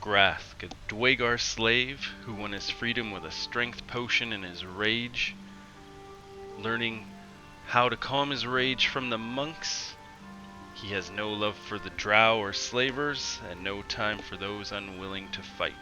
Grath, a Duergar slave who won his freedom with a strength potion in his rage. Learning how to calm his rage from the monks, he has no love for the drow or slavers, and no time for those unwilling to fight.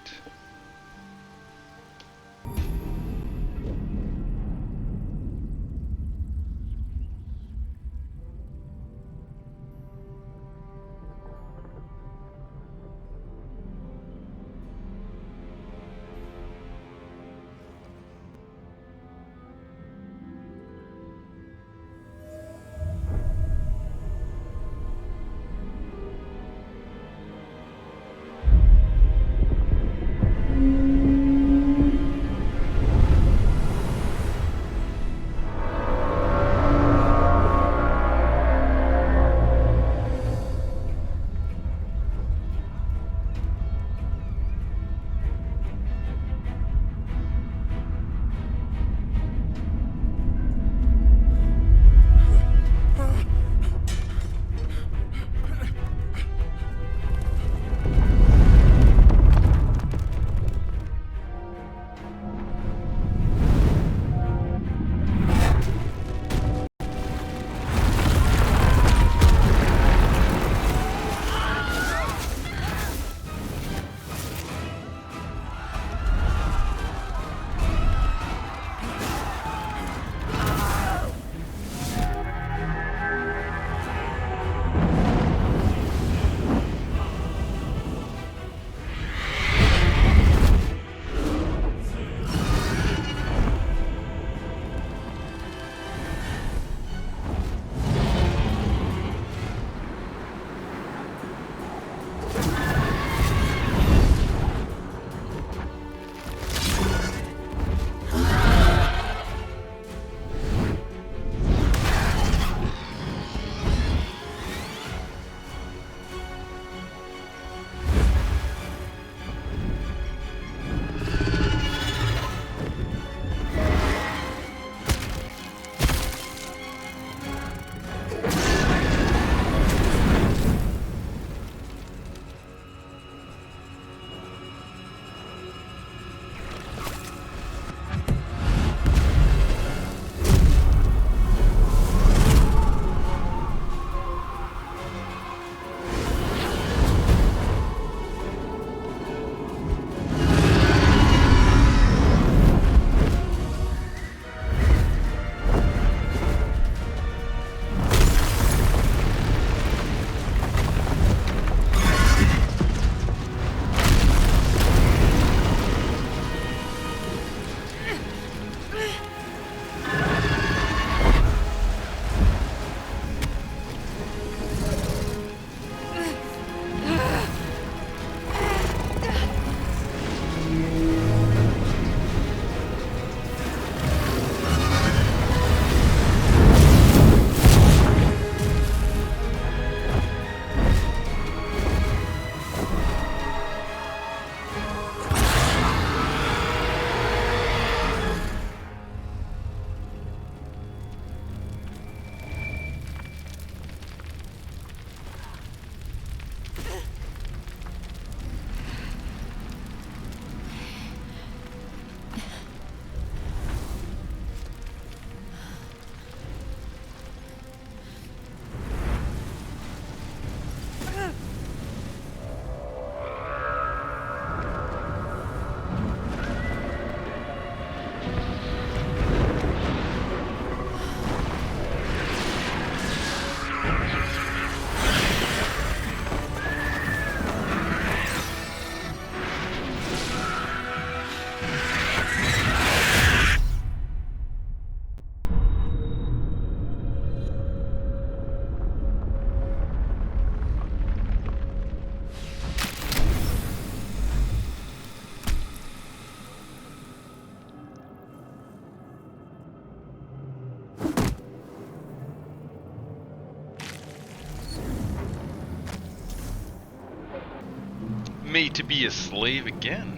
Made to be a slave again.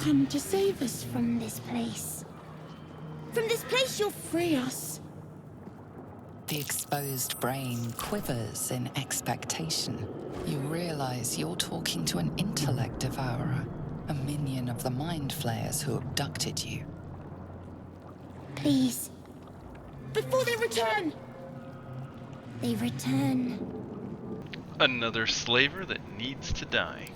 come to save us from this place. From this place you'll free us. The exposed brain quivers in expectation. You realize you're talking to an intellect devourer, a minion of the mind flayers who abducted you. Please. Before they return! They return. Another slaver that needs to die.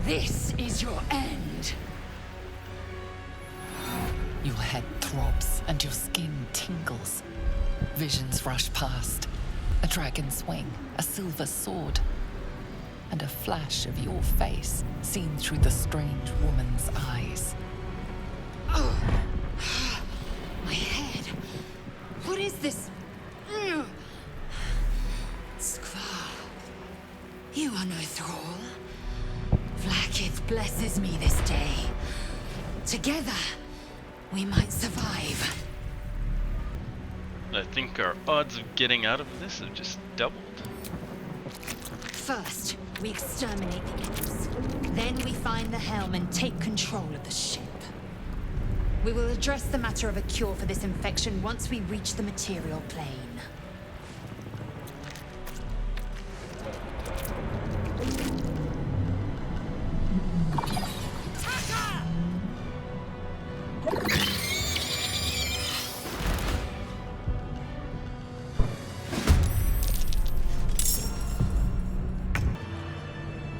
This is your end. Your head throbs and your skin tingles. Visions rush past. A dragon's wing, a silver sword, and a flash of your face seen through the strange woman's eyes. Oh, my head. What is this? Skvar, you are no thrall. Vlaakith blesses me this day. Together, we might survive. I think our odds of getting out of this have just doubled. First, we exterminate the imps. Then we find the helm and take control of the ship. We will address the matter of a cure for this infection once we reach the material plane.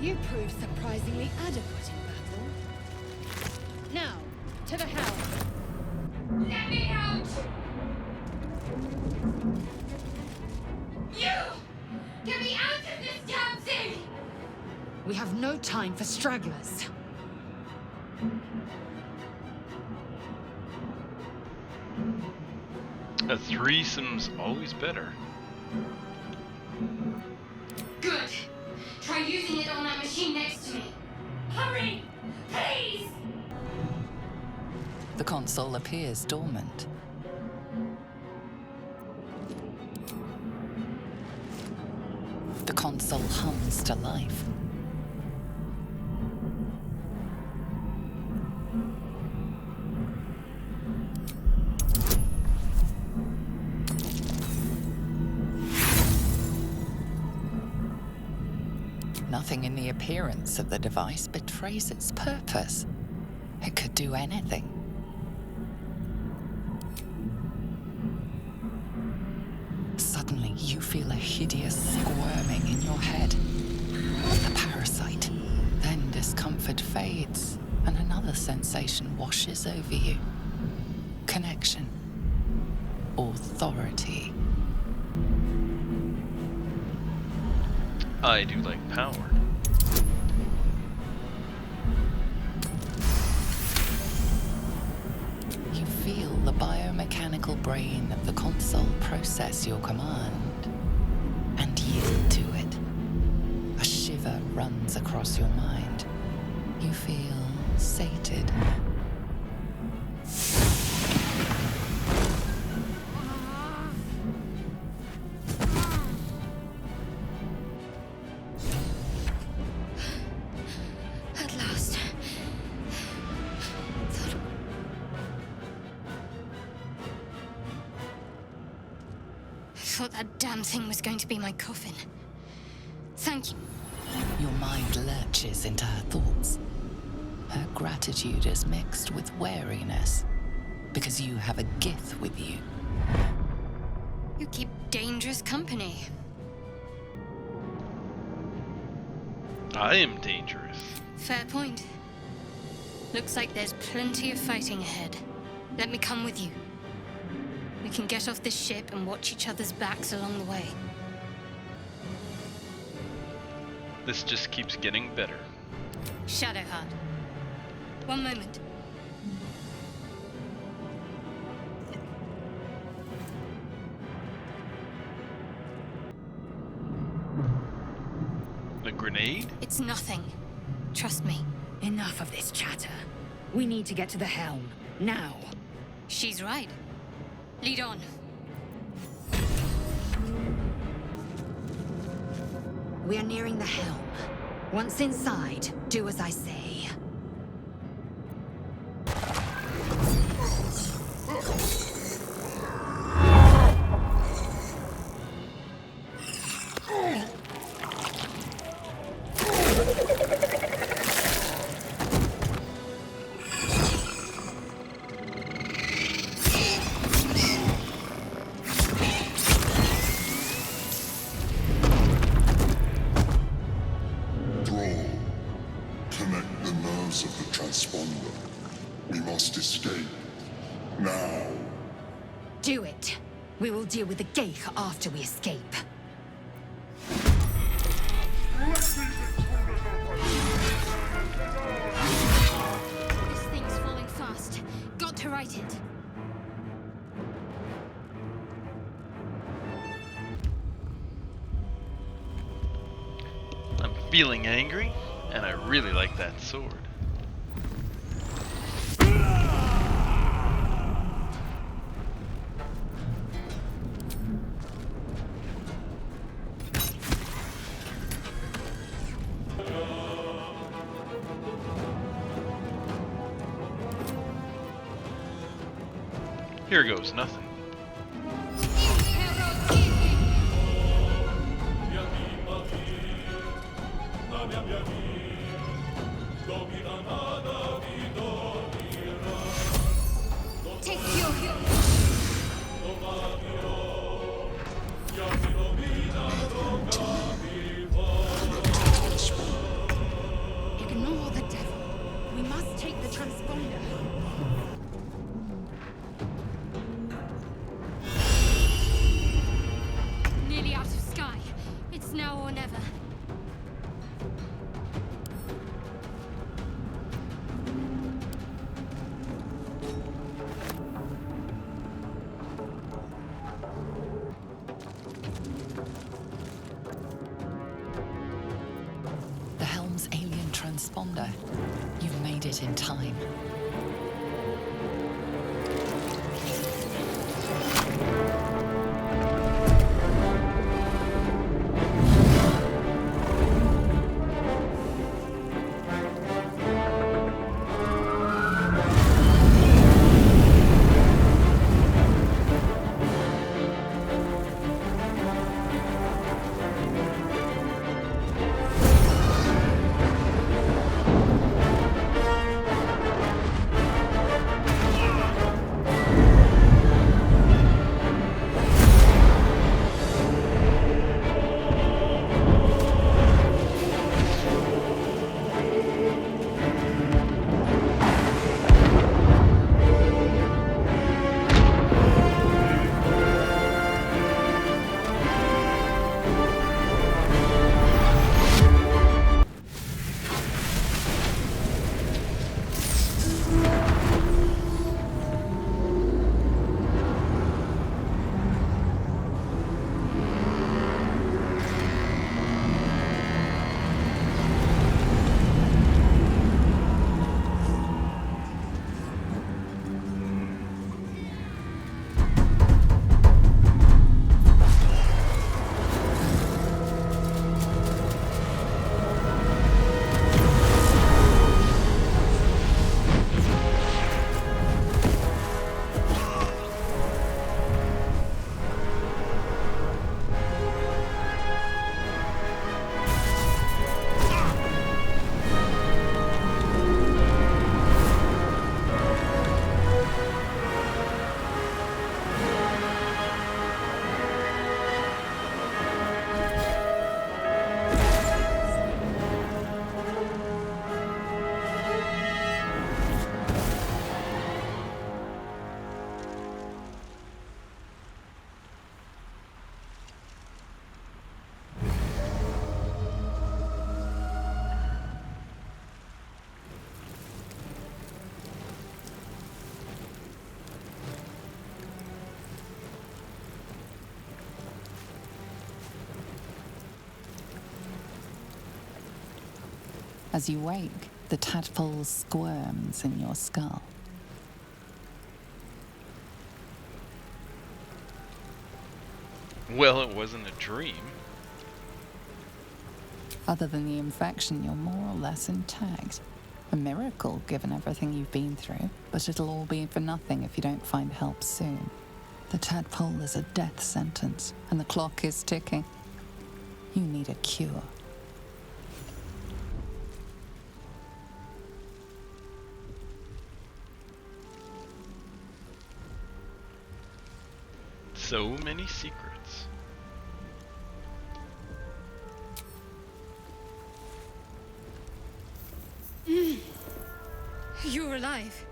You proved surprisingly adequate in battle. Now, to the helm. Let me out! You! Get me out of this damn thing! We have no time for stragglers. A threesome's always better. Good. Try using it on that machine next to me. Hurry! Please! The console appears dormant. The console hums to life. Nothing in the appearance of the device betrays its purpose. It could do anything. Suddenly, you feel a hideous squirming in your head. The parasite. Then discomfort fades, and another sensation washes over you. Connection. Authority. I do like power. You feel the biomechanical brain of the console process your command and yield to it. A shiver runs across your mind. You feel sated. At last. Thought that damn thing was going to be my coffin. Thank you. Your mind lurches into her thoughts. Her gratitude is mixed with wariness, because you have a Gith with you. You keep dangerous company. I am dangerous. Fair point. Looks like there's plenty of fighting ahead. Let me come with you. We can get off this ship and watch each other's backs along the way. This just keeps getting better. Shadowheart. One moment. The grenade? It's nothing. Trust me. Enough of this chatter. We need to get to the helm. Now. She's right. Lead on. We are nearing the helm. Once inside, do as I say. Connect the nerves of the transponder. We must escape. Now. Do it. We will deal with the Geich after we escape. This thing's falling fast. Got to right it. I'm feeling angry, and I really like that sword. Here goes nothing. Take fury. Ignore the devil. We must take the transponder. Nearly out of sky. It's now or never. The helm's alien transponder. You've made it in time. As you wake, the tadpole squirms in your skull. Well, it wasn't a dream. Other than the infection, you're more or less intact. A miracle, given everything you've been through, but it'll all be for nothing if you don't find help soon. The tadpole is a death sentence, and the clock is ticking. You need a cure. So many secrets. You're alive.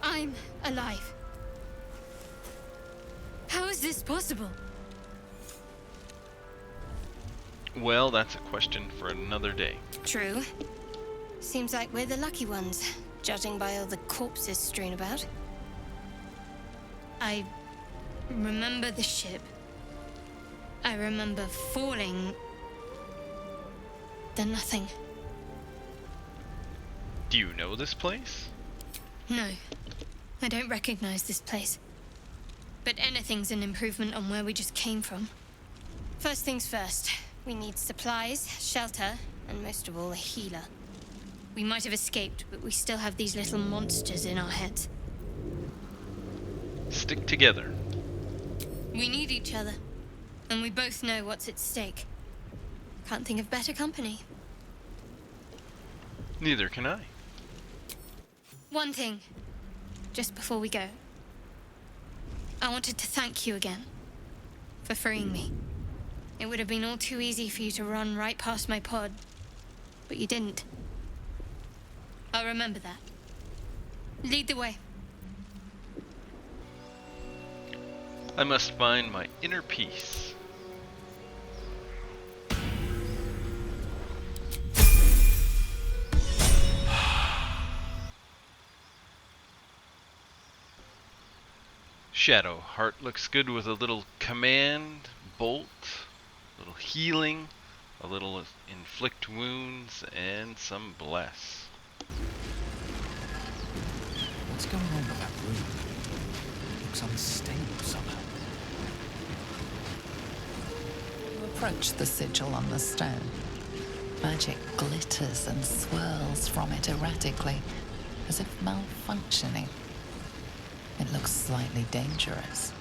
I'm alive. How is this possible? Well, that's a question for another day. True. Seems like we're the lucky ones, judging by all the corpses strewn about. I remember the ship. I remember falling. Then nothing. Do you know this place? No, I don't recognize this place. But anything's an improvement on where we just came from. First things first, we need supplies, shelter, and most of all, a healer. We might have escaped, but we still have these little monsters in our heads. Stick together. We need each other, and we both know what's at stake. Can't think of better company. Neither can I. One thing, just before we go. I wanted to thank you again for freeing me. It would have been all too easy for you to run right past my pod, but you didn't. I'll remember that. Lead the way. I must find my inner peace. Shadow Heart looks good with a little command, bolt, a little healing, a little inflict wounds, and some bless. What's going on with that room? It looks unstable somehow. You approach the sigil on the stone. Magic glitters and swirls from it erratically, as if malfunctioning. It looks slightly dangerous.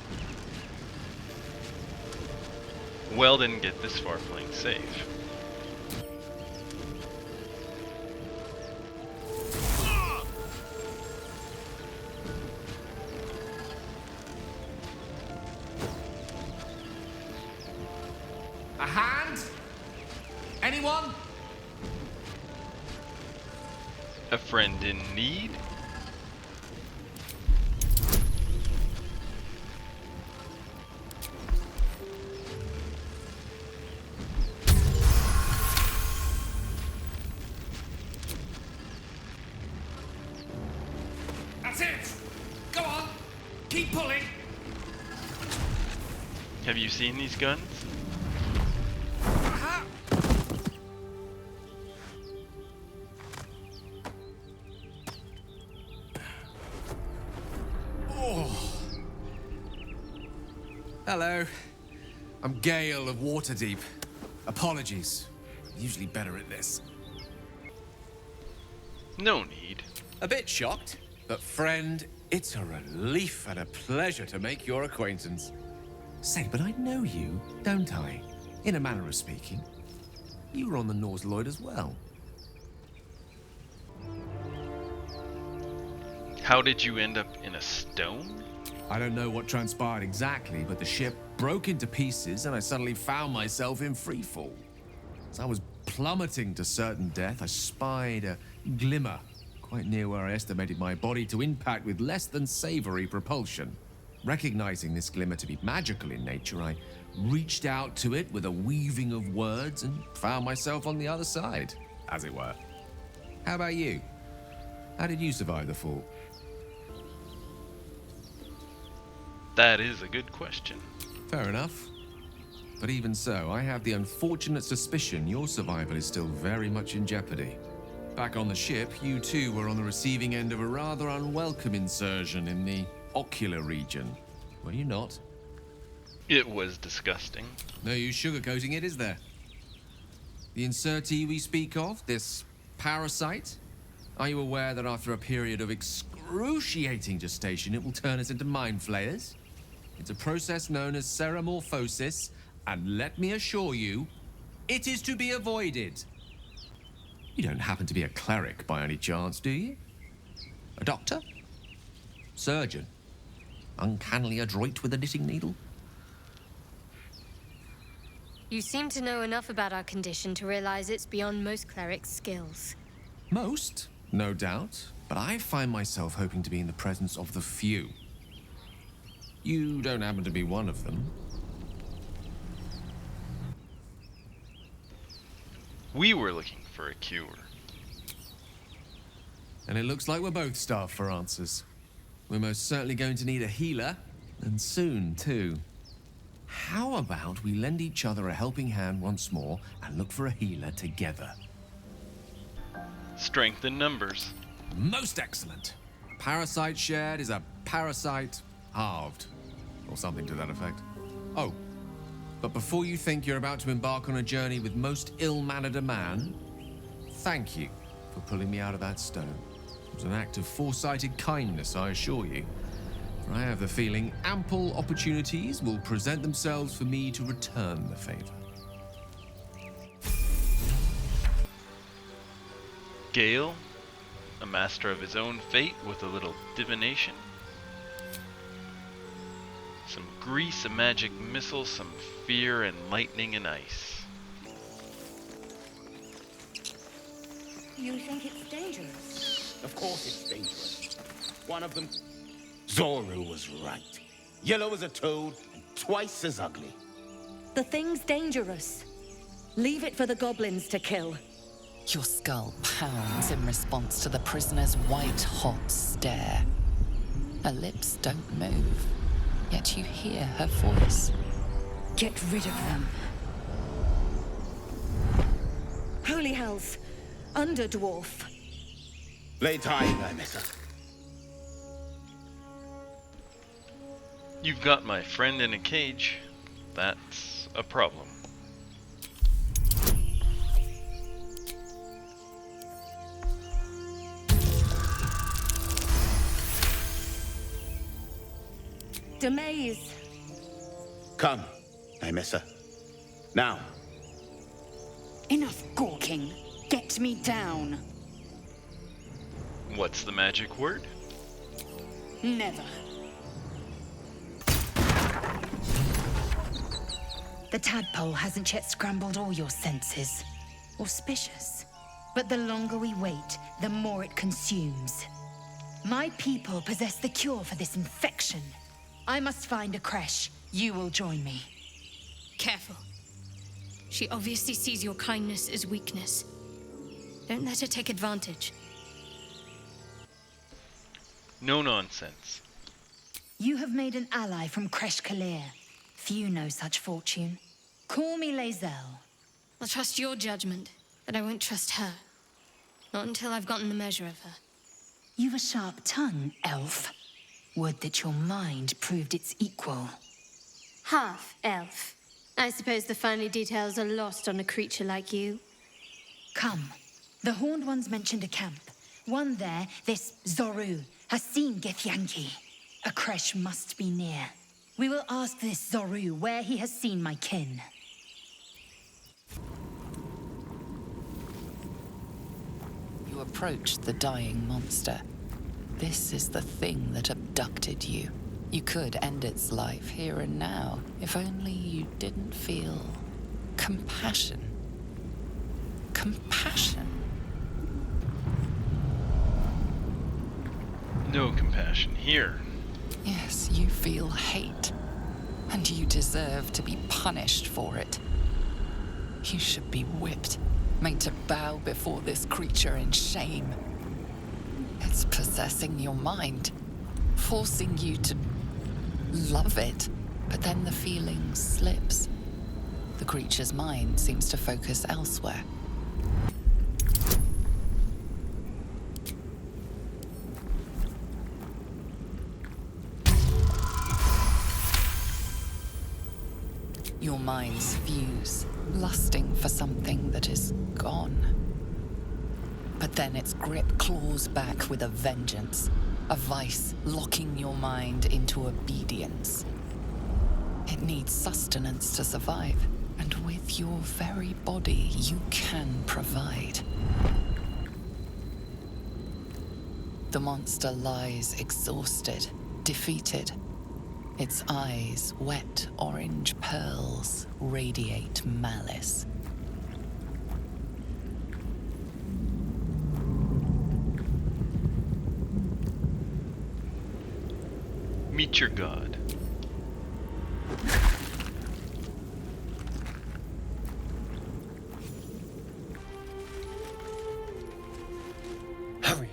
Well, didn't get this far playing safe. A hand? Anyone? A friend in need? That's it! Go on! Keep pulling! Have you seen these guns? Aha! Oh. Hello. I'm Gale of Waterdeep. Apologies. Usually better at this. No need. A bit shocked, but friend, it's a relief and a pleasure to make your acquaintance. Say, but I know you, don't I? In a manner of speaking. You were on the Norse Lloyd as well. How did you end up in a stone? I don't know what transpired exactly, but the ship broke into pieces and I suddenly found myself in freefall. As I was plummeting to certain death, I spied a glimmer quite near where I estimated my body to impact with less than savory propulsion. Recognizing this glimmer to be magical in nature, I reached out to it with a weaving of words and found myself on the other side, as it were. How about you? How did you survive the fall? That is a good question. Fair enough. But even so, I have the unfortunate suspicion your survival is still very much in jeopardy. Back on the ship, you too were on the receiving end of a rather unwelcome insertion in the ocular region. Were you not? It was disgusting. No use sugarcoating it, is there? The insertee we speak of, this parasite, are you aware that after a period of excruciating gestation, it will turn us into mind flayers? It's a process known as ceramorphosis, and let me assure you, it is to be avoided. You don't happen to be a cleric by any chance, do you? A doctor? Surgeon? Uncannily adroit with a knitting needle? You seem to know enough about our condition to realize it's beyond most clerics' skills. Most, no doubt, but I find myself hoping to be in the presence of the few. You don't happen to be one of them. We were looking for a cure. And it looks like we're both starved for answers. We're most certainly going to need a healer, and soon, too. How about we lend each other a helping hand once more and look for a healer together? Strength in numbers. Most excellent. A parasite shared is a parasite halved, or something to that effect. Oh, but before you think you're about to embark on a journey with most ill-mannered a man, thank you for pulling me out of that stone. It was an act of foresighted kindness, I assure you. For I have the feeling ample opportunities will present themselves for me to return the favor. Gale, a master of his own fate with a little divination. Some grease, a magic missile, some fear, and lightning and ice. You think it's dangerous? Of course it's dangerous. One of them... Zoru was right. Yellow as a toad and twice as ugly. The thing's dangerous. Leave it for the goblins to kill. Your skull pounds in response to the prisoner's white-hot stare. Her lips don't move, yet you hear her voice. Get rid of them. Holy hells! Underdwarf. Lay tying, I miss her. You've got my friend in a cage. That's a problem. Demaze. Come, I miss her. Now. Enough gawking. Get me down. What's the magic word? Never. The tadpole hasn't yet scrambled all your senses. Auspicious. But the longer we wait, the more it consumes. My people possess the cure for this infection. I must find a creche. You will join me. Careful. She obviously sees your kindness as weakness. Don't let her take advantage. No nonsense. You have made an ally from Creche Kalir. Few know such fortune. Call me Lae'zel. I'll trust your judgment, but I won't trust her. Not until I've gotten the measure of her. You've a sharp tongue, elf. Would that your mind proved its equal. Half-elf. I suppose the finer details are lost on a creature like you. Come. The Horned Ones mentioned a camp. One there, this Zoru, has seen Githyanki. A creche must be near. We will ask this Zoru where he has seen my kin. You approach the dying monster. This is the thing that abducted you. You could end its life here and now, if only you didn't feel compassion. Compassion. No compassion here. Yes, you feel hate, and you deserve to be punished for it. You should be whipped, made to bow before this creature in shame. It's possessing your mind, forcing you to love it, but then the feeling slips. The creature's mind seems to focus elsewhere. Your minds fuse, lusting for something that is gone. But then its grip claws back with a vengeance, a vice locking your mind into obedience. It needs sustenance to survive, and with your very body, you can provide. The monster lies exhausted, defeated. Its eyes, wet orange pearls, radiate malice. Meet your god. Hurry!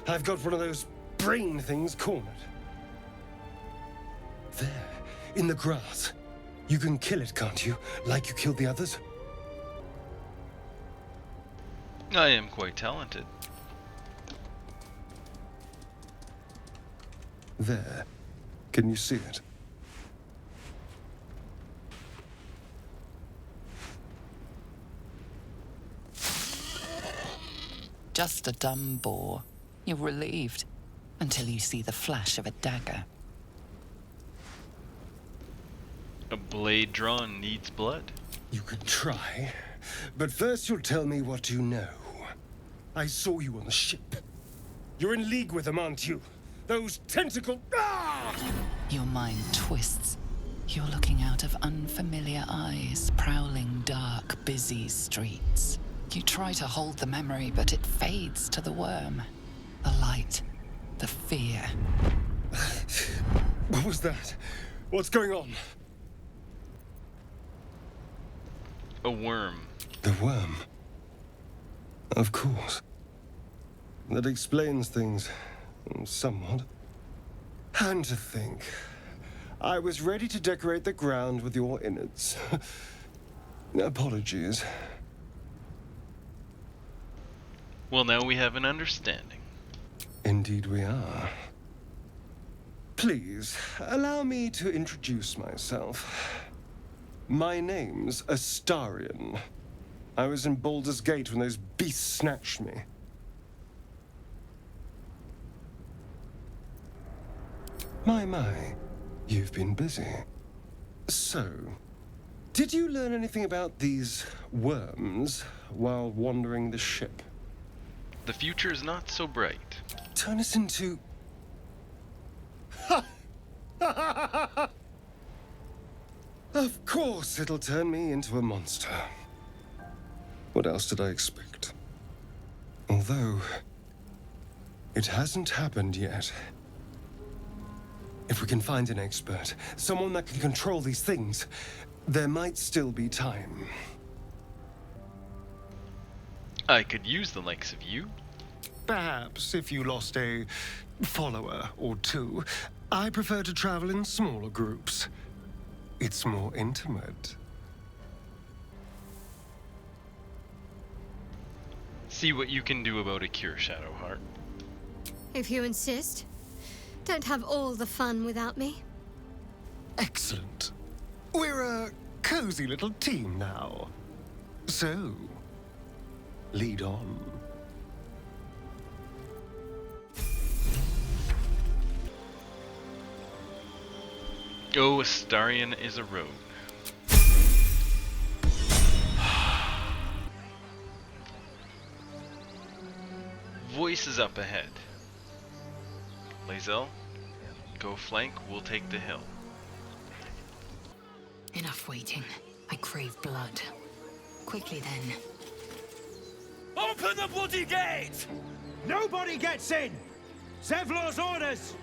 I've got one of those brain things cornered. There, in the grass. You can kill it, can't you? Like you killed the others? I am quite talented. There. Can you see it? Just a dumb boar. You're relieved, until you see the flash of a dagger. A blade drawn needs blood. You can try, but first you'll tell me what you know. I saw you on the ship. You're in league with them, aren't you? Those tentacle... Ah! Your mind twists. You're looking out of unfamiliar eyes, prowling dark, busy streets. You try to hold the memory, but it fades to the worm. The light, the fear. What was that? What's going on? A worm. The worm. Of course. That explains things, somewhat. And to think, I was ready to decorate the ground with your innards. Apologies. Well, now we have an understanding. Indeed we are. Please, allow me to introduce myself. My name's Astarion. I was in Baldur's Gate when those beasts snatched me. My, you've been busy. So, did you learn anything about these worms while wandering the ship? The future's not so bright. Turn us into... Of course it'll turn me into a monster. What else did I expect? Although, it hasn't happened yet. If we can find an expert, someone that can control these things, there might still be time. I could use the likes of you. Perhaps if you lost a follower or two. I prefer to travel in smaller groups. It's more intimate. See what you can do about a cure, Shadowheart. If you insist. Don't have all the fun without me. Excellent. We're a cozy little team now. So, lead on. Oh, Astarion is a rogue. Voices up ahead. Lae'zel, go flank, we'll take the hill. Enough waiting. I crave blood. Quickly then. Open the bloody gate! Nobody gets in! Zevlor's orders!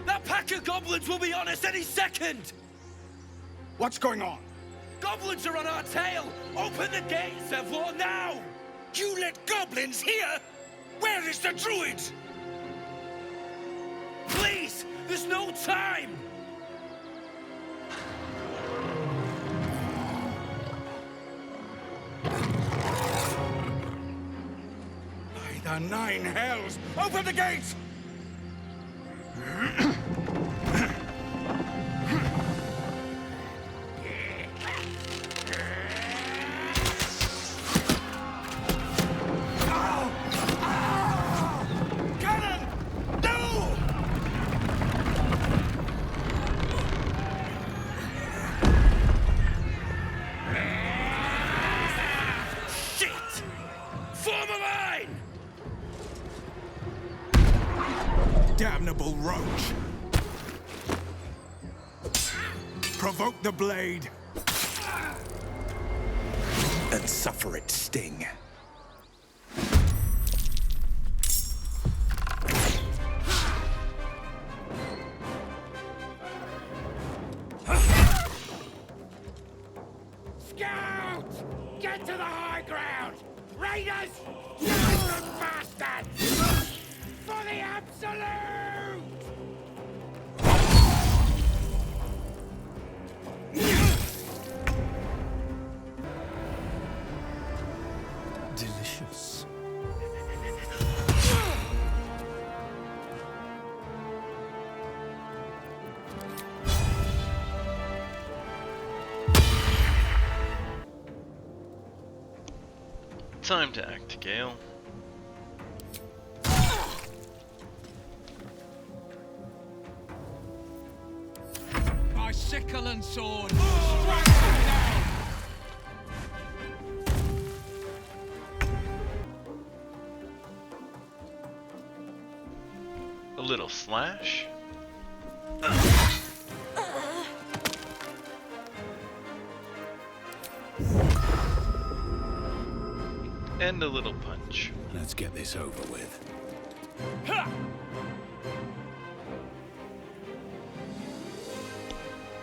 That pack of goblins will be on us any second! What's going on? Goblins are on our tail! Open the gate, Zevlor, now! You let goblins here? Where is the druid? Please! There's no time! By the 9 hells! Open the gate! Provoke the blade. And suffer its sting. Scout! Get to the high ground! Raiders! Children bastards! For the absolute! Delicious. Time to act, Gale. My sickle and sword! A little slash. And a little punch. Let's get this over with.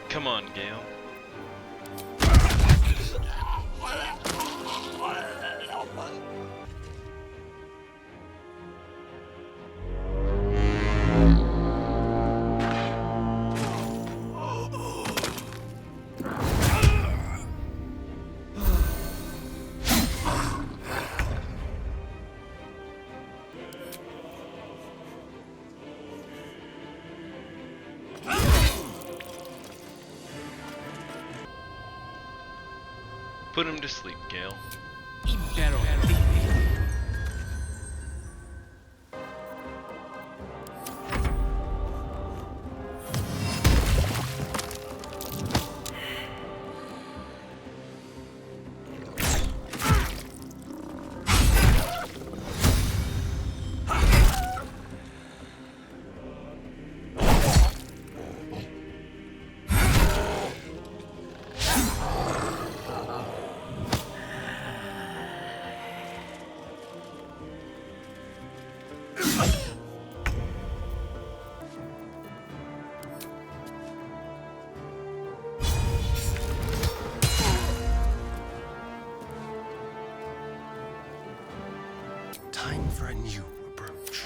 Come on, Gale. Put him to sleep, Gale. Time for a new approach.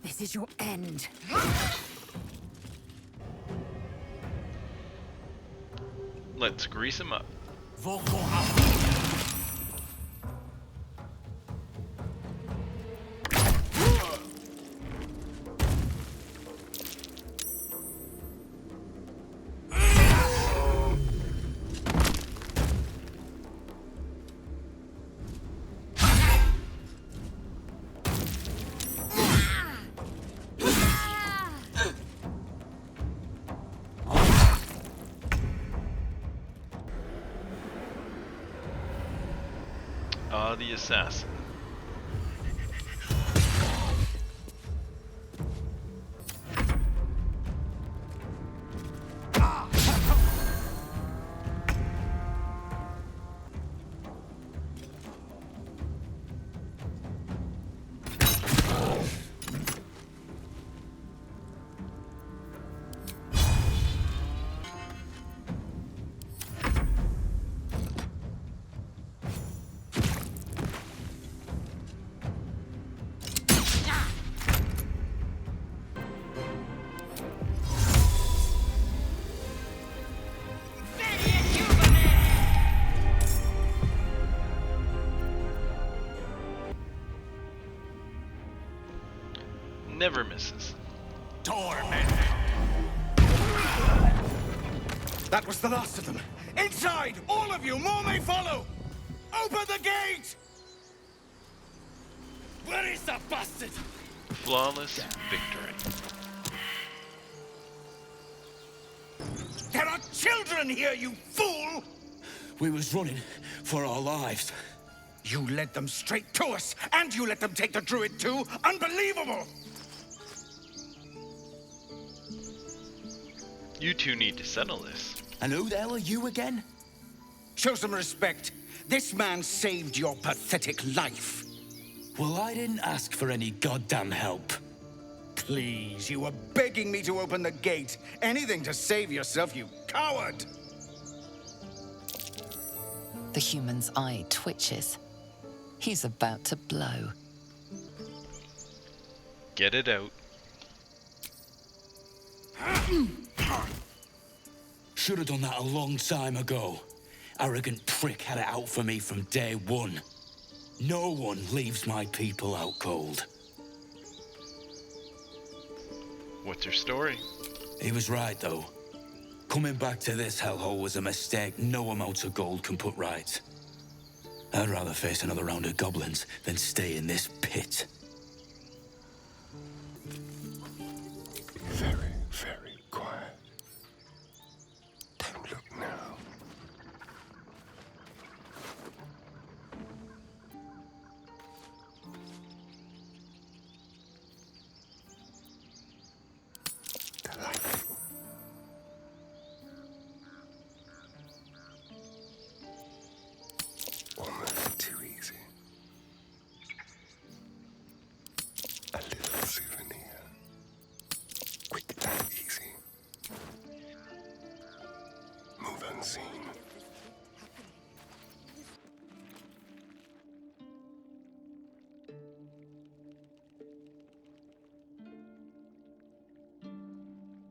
This is your end. Let's grease him up. Ah, the assassin. Never misses. door, men! That was the last of them. Inside! All of you! More may follow! Open the gate! Where is that bastard? Flawless victory. There are children here, you fool! We was running for our lives. You led them straight to us, and you let them take the druid too? Unbelievable! You two need to settle this. And who the hell are you again? Show some respect. This man saved your pathetic life. Well, I didn't ask for any goddamn help. Please, you were begging me to open the gate. Anything to save yourself, you coward! The human's eye twitches. He's about to blow. Get it out. Should have done that a long time ago. Arrogant prick had it out for me from day one. No one leaves my people out cold. What's your story? He was right, though. Coming back to this hellhole was a mistake no amount of gold can put right. I'd rather face another round of goblins than stay in this pit.